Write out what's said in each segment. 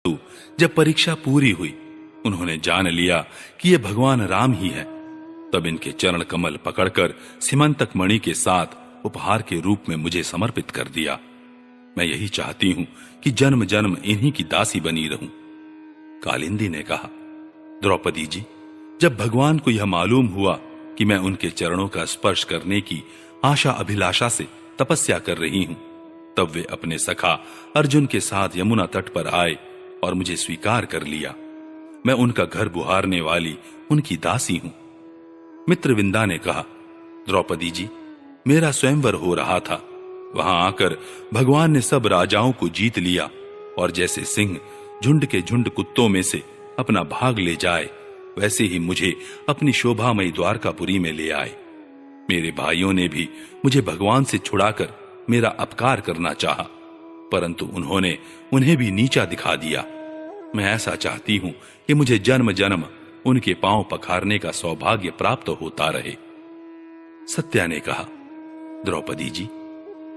जब परीक्षा पूरी हुई, उन्होंने जान लिया कि ये भगवान राम ही है, तब इनके चरण कमल पकड़कर सिमंतक मणि के साथ उपहार के रूप में मुझे समर्पित कर दिया। मैं यही चाहती हूं कि जन्म जन्म इन्हीं की दासी बनी रहूं। कालिंदी ने कहा, द्रौपदी जी, जब भगवान को यह मालूम हुआ कि मैं उनके चरणों का स्पर्श करने की आशा अभिलाषा से तपस्या कर रही हूं, तब वे अपने सखा अर्जुन के साथ यमुना तट पर आए और मुझे स्वीकार कर लिया। मैं उनका घर बुहारने वाली उनकी दासी हूं। मित्रविंदा ने कहा, द्रौपदी जी, मेरा स्वयंवर हो रहा था। वहां आकर भगवान ने सब राजाओं को जीत लिया और जैसे सिंह झुंड के झुंड कुत्तों में से अपना भाग ले जाए, वैसे ही मुझे अपनी शोभामयी द्वारकापुरी में ले आए। मेरे भाइयों ने भी मुझे भगवान से छुड़ाकर मेरा अपकार करना चाहा, परंतु उन्होंने उन्हें भी नीचा दिखा दिया। मैं ऐसा चाहती हूं कि मुझे जन्म जन्म उनके पांव पखारने का सौभाग्य प्राप्त होता रहे। सत्या ने कहा, द्रौपदी जी,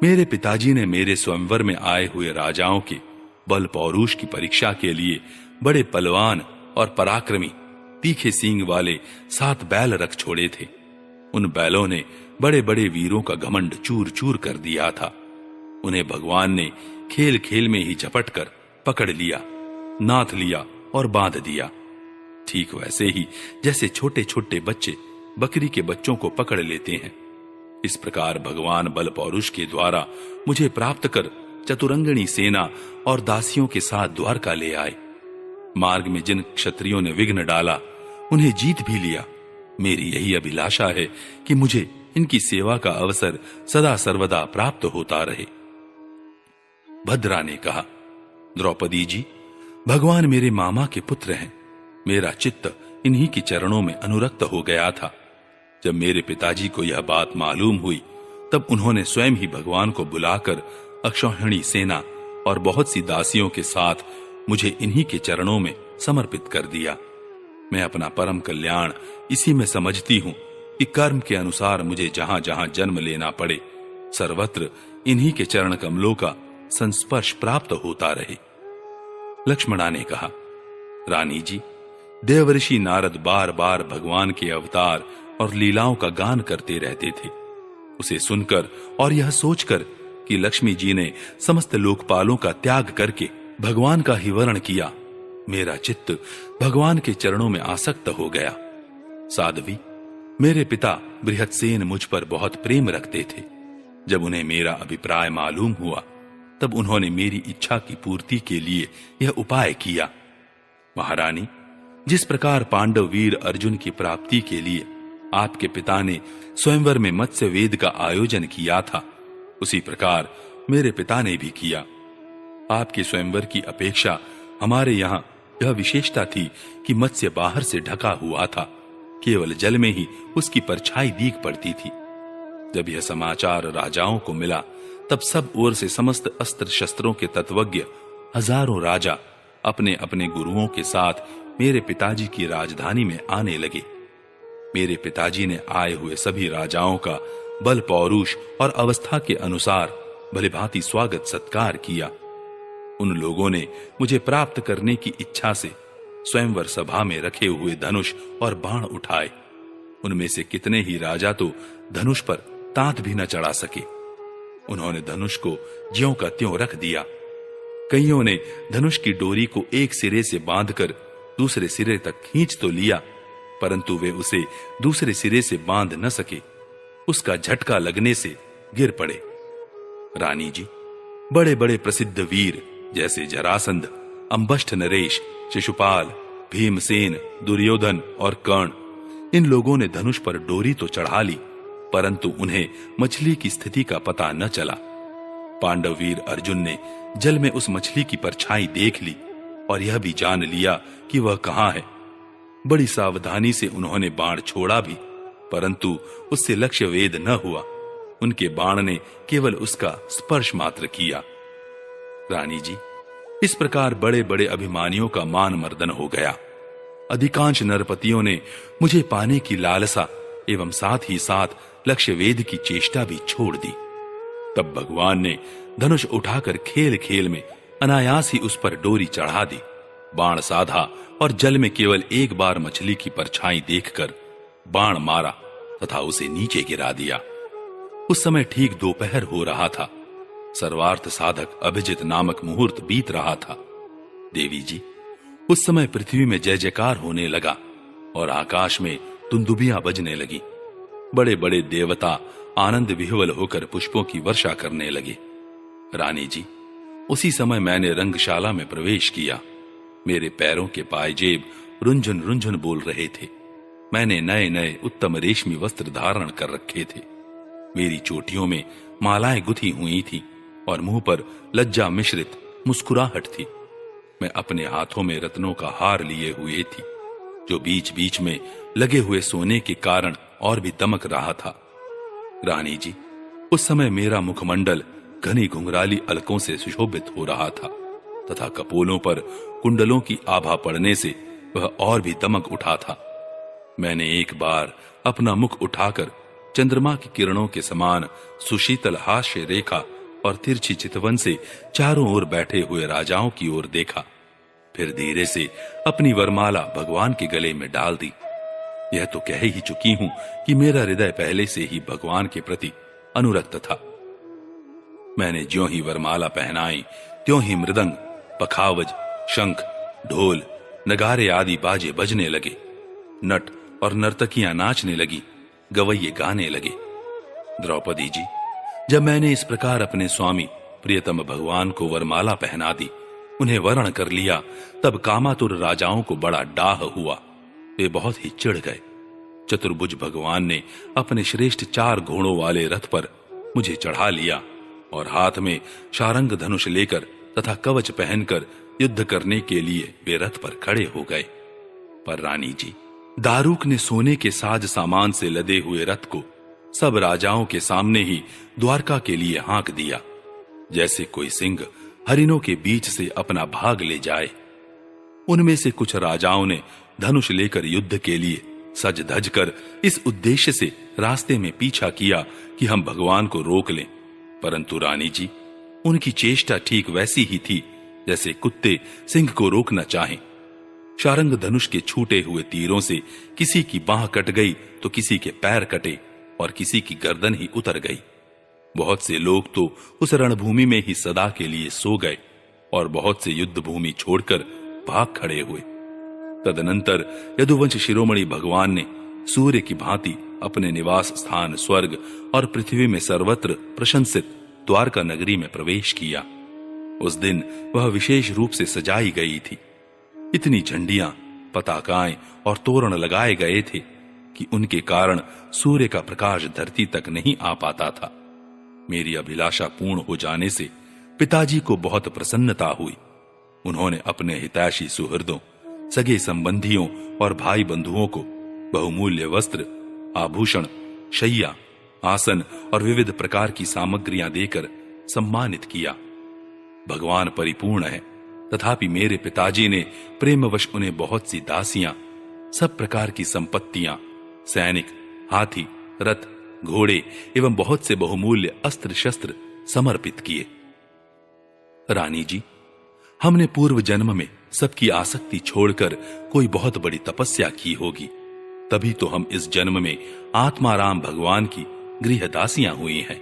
मेरे पिताजी ने मेरे स्वयंवर में आए हुए राजाओं के बल पौरुष की परीक्षा के लिए बड़े पलवान और पराक्रमी तीखे सींग वाले 7 बैल रख छोड़े थे। उन बैलों ने बड़े बड़े वीरों का घमंड चूर चूर कर दिया था। उन्हें भगवान ने खेल खेल में ही झपट कर पकड़ लिया, नाथ लिया और बांध दिया। ठीक वैसे ही जैसे छोटे छोटे बच्चे बकरी के बच्चों को पकड़ लेते हैं, इस प्रकार भगवान बल पौरुष के द्वारा मुझे प्राप्त कर चतुरंगणी सेना और दासियों के साथ द्वारका ले आए। मार्ग में जिन क्षत्रियों ने विघ्न डाला, उन्हें जीत भी लिया। मेरी यही अभिलाषा है कि मुझे इनकी सेवा का अवसर सदा सर्वदा प्राप्त होता रहे। भद्रा ने कहा, द्रौपदी जी, भगवान मेरे मामा के पुत्र हैं। मेरा चित्त इन्हीं के चरणों में अनुरक्त हो गया था। जब मेरे पिताजी को यह बात मालूम हुई, तब उन्होंने स्वयं ही भगवान को बुलाकर अक्षौहिणी सेना और बहुत सी दासियों के साथ मुझे इन्हीं के चरणों में समर्पित कर दिया। मैं अपना परम कल्याण इसी में समझती हूं कि कर्म के अनुसार मुझे जहां जहां जन्म लेना पड़े, सर्वत्र इन्हीं के चरण कमलों का संस्पर्श प्राप्त होता रहे। लक्ष्मणा ने कहा, रानी जी, देवर्षि नारद बार बार भगवान के अवतार और लीलाओं का गान करते रहते थे। उसे सुनकर और यह सोचकर कि लक्ष्मी जी ने समस्त लोकपालों का त्याग करके भगवान का ही वर्ण किया, मेरा चित्त भगवान के चरणों में आसक्त हो गया। साध्वी, मेरे पिता बृहत्सेन मुझ पर बहुत प्रेम रखते थे। जब उन्हें मेरा अभिप्राय मालूम हुआ, तब उन्होंने मेरी इच्छा की पूर्ति के लिए यह उपाय किया। महारानी, जिस प्रकार पांडव वीर अर्जुन की प्राप्ति के लिए आपके पिता ने स्वयंवर में मत्स्य वेद का आयोजन किया था, उसी प्रकार मेरे पिता ने भी किया। आपके स्वयंवर की अपेक्षा हमारे यहाँ यह विशेषता थी कि मत्स्य बाहर से ढका हुआ था, केवल जल में ही उसकी परछाई दीख पड़ती थी। जब यह समाचार राजाओं को मिला, तब सब ओर से समस्त अस्त्र शस्त्रों के तत्वज्ञ हजारों राजा अपने अपने गुरुओं के साथ मेरे पिताजी की राजधानी में आने लगे। मेरे पिताजी ने आए हुए सभी राजाओं का बल पौरुष और अवस्था के अनुसार भलीभांति स्वागत सत्कार किया। उन लोगों ने मुझे प्राप्त करने की इच्छा से स्वयंवर सभा में रखे हुए धनुष और बाण उठाए। उनमें से कितने ही राजा तो धनुष पर तांत भी न चढ़ा सके। उन्होंने धनुष को ज्यों का त्यों रख दिया। कईयों ने धनुष की डोरी को एक सिरे से बांधकर दूसरे सिरे तक खींच तो लिया, परंतु वे उसे दूसरे सिरे से बांध न सके। उसका झटका लगने से गिर पड़े। रानी जी, बड़े बड़े प्रसिद्ध वीर जैसे जरासंध, अंबष्ठ नरेश, शिशुपाल, भीमसेन, दुर्योधन और कर्ण, इन लोगों ने धनुष पर डोरी तो चढ़ा ली, परंतु उन्हें मछली की स्थिति का पता न चला। पांडव वीर अर्जुन ने जल में उस मछली की परछाई देख ली और यह भी जान लिया कि वह कहां है। बड़ी सावधानी से उन्होंने बाण छोड़ा भी, परंतु उससे लक्ष्य वेद न हुआ। उनके बाण ने केवल उसका स्पर्श मात्र किया। रानी जी, इस प्रकार बड़े बड़े अभिमानियों का मान मर्दन हो गया। अधिकांश नरपतियों ने मुझे पाने की लालसा एवं साथ ही साथ लक्ष्य वेद की चेष्टा भी छोड़ दी। तब भगवान ने धनुष उठाकर खेल खेल में अनायास ही उस पर डोरी चढ़ा दी बाण साधा और जल में केवल एक बार मछली की परछाई देखकर बाण मारा तथा उसे नीचे गिरा दिया। उस समय ठीक दोपहर हो रहा था। सर्वार्थ साधक अभिजित नामक मुहूर्त बीत रहा था। देवी जी, उस समय पृथ्वी में जय जयकार होने लगा और आकाश में तुंदुबियां बजने लगी। बड़े बड़े देवता आनंद विह्वल होकर पुष्पों की वर्षा करने लगे। रानी जी, उसी समय मैंने रंगशाला में प्रवेश किया। मेरे पैरों के पायजेब रुंझुन रुंझुन बोल रहे थे। मैंने नए नए उत्तम रेशमी वस्त्र धारण कर रखे थे। मेरी चोटियों में मालाएं गुथी हुई थी और मुंह पर लज्जा मिश्रित मुस्कुराहट थी। मैं अपने हाथों में रत्नों का हार लिए हुए थी, जो बीच बीच में लगे हुए सोने के कारण और भी दमक रहा था। रानी जी, उस समय मेरा मुखमंडल घनी घुंघराली अलकों से सुशोभित हो रहा था तथा कपोलों पर कुंडलों की आभा पड़ने से वह और भी दमक उठा था। मैंने एक बार अपना मुख उठाकर चंद्रमा की किरणों के समान सुशीतल हास्य रेखा और तिरछी चितवन से चारों ओर बैठे हुए राजाओं की ओर देखा। फिर धीरे से अपनी वरमाला भगवान के गले में डाल दी। यह तो कह ही चुकी हूं कि मेरा हृदय पहले से ही भगवान के प्रति अनुरक्त था। मैंने ज्यों ही वरमाला पहनाई, त्यों ही मृदंग, पखावज, शंख, ढोल, नगारे आदि बाजे बजने लगे। नट और नर्तकियां नाचने लगी, गवैये गाने लगे। द्रौपदी जी, जब मैंने इस प्रकार अपने स्वामी प्रियतम भगवान को वरमाला पहना दी, उन्हें वरण कर लिया, तब कामातुर राजाओं को बड़ा डाह हुआ। वे बहुत ही चिढ़ गए। चतुर्भुज भगवान ने अपने श्रेष्ठ 4 घोड़ों वाले रथ पर मुझे चढ़ा लिया और हाथ में शारंग धनुष लेकर तथा कवच पहनकर युद्ध करने के लिए वे रथ पर खड़े हो गए। पर रानी जी, दारूक ने सोने के साज सामान से लदे हुए रथ को सब राजाओं के सामने ही द्वारका के लिए हाँक दिया, जैसे कोई सिंह हरिनों के बीच से अपना भाग ले जाए। उनमें से कुछ राजाओं ने धनुष लेकर युद्ध के लिए सज धज कर इस उद्देश्य से रास्ते में पीछा किया कि हम भगवान को रोक लें, परंतु रानी जी, उनकी चेष्टा ठीक वैसी ही थी जैसे कुत्ते सिंह को रोकना चाहें। शारंग धनुष के छूटे हुए तीरों से किसी की बाह कट गई तो किसी के पैर कटे और किसी की गर्दन ही उतर गई। बहुत से लोग तो उस रणभूमि में ही सदा के लिए सो गए और बहुत से युद्ध भूमि छोड़कर भाग खड़े हुए। तदनंतर यदुवंश शिरोमणि भगवान ने सूर्य की भांति अपने निवास स्थान स्वर्ग और पृथ्वी में सर्वत्र प्रशंसित द्वारका नगरी में प्रवेश किया। उस दिन वह विशेष रूप से सजाई गई थी। इतनी झंडियां, पताकाएं और तोरण लगाए गए थे कि उनके कारण सूर्य का प्रकाश धरती तक नहीं आ पाता था। मेरी अभिलाषा पूर्ण हो जाने से पिताजी को बहुत प्रसन्नता हुई। उन्होंने अपने हितैषी सुहृदों, सगे संबंधियों और भाई बंधुओं को बहुमूल्य वस्त्र, आभूषण, शैया, आसन और विविध प्रकार की सामग्रियां देकर सम्मानित किया। भगवान परिपूर्ण है, तथापि मेरे पिताजी ने प्रेमवश उन्हें बहुत सी दासियां, सब प्रकार की संपत्तियां, सैनिक, हाथी, रथ, घोड़े एवं बहुत से बहुमूल्य अस्त्र शस्त्र समर्पित किए। रानी जी, हमने पूर्व जन्म में सबकी आसक्ति छोड़कर कोई बहुत बड़ी तपस्या की होगी, तभी तो हम इस जन्म में आत्माराम भगवान की गृहदासियां हुई हैं।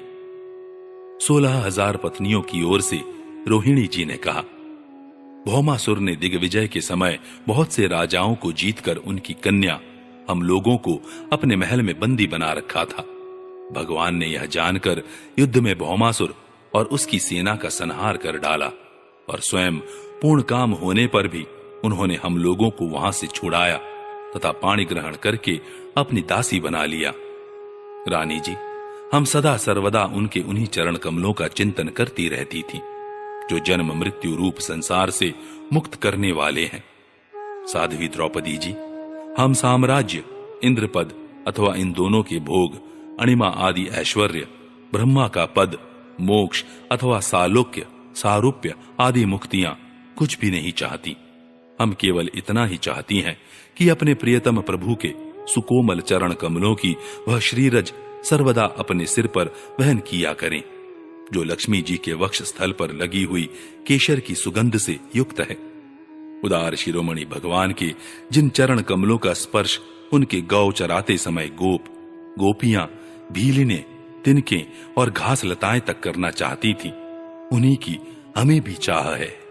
16,000 पत्नियों की ओर से रोहिणी जी ने कहा, भौमासुर ने दिग्विजय के समय बहुत से राजाओं को जीतकर उनकी कन्या हम लोगों को अपने महल में बंदी बना रखा था। भगवान ने यह जानकर युद्ध में भौमासुर और उसकी सेना का संहार कर डाला और स्वयं पूर्ण काम होने पर भी उन्होंने हम लोगों को वहां से छुड़ाया तथा पाणी ग्रहण करके अपनी दासी बना लिया। रानी जी, हम सदा सर्वदा उनके उन्हीं चरण कमलों का चिंतन करती रहती थी, जो जन्म मृत्यु रूप संसार से मुक्त करने वाले हैं। साध्वी द्रौपदी जी, हम साम्राज्य, इंद्रपद अथवा इन दोनों के भोग, अणिमा आदि ऐश्वर्य, ब्रह्मा का पद, मोक्ष अथवा सालोक्य, सारूप्य आदि मुक्तियां कुछ भी नहीं चाहती। हम केवल इतना ही चाहती हैं कि अपने प्रियतम प्रभु के सुकोमल चरण कमलों की वह श्रीरज सर्वदा अपने सिर पर वहन किया करें, जो लक्ष्मी जी के वक्ष स्थल पर लगी हुई केशर की सुगंध से युक्त है। उदार शिरोमणि भगवान के जिन चरण कमलों का स्पर्श उनके गौ चराते समय गोप, गोपियां, भीलिने, तिनके और घास लताएं तक करना चाहती थीं, उन्हीं की हमें भी चाह है।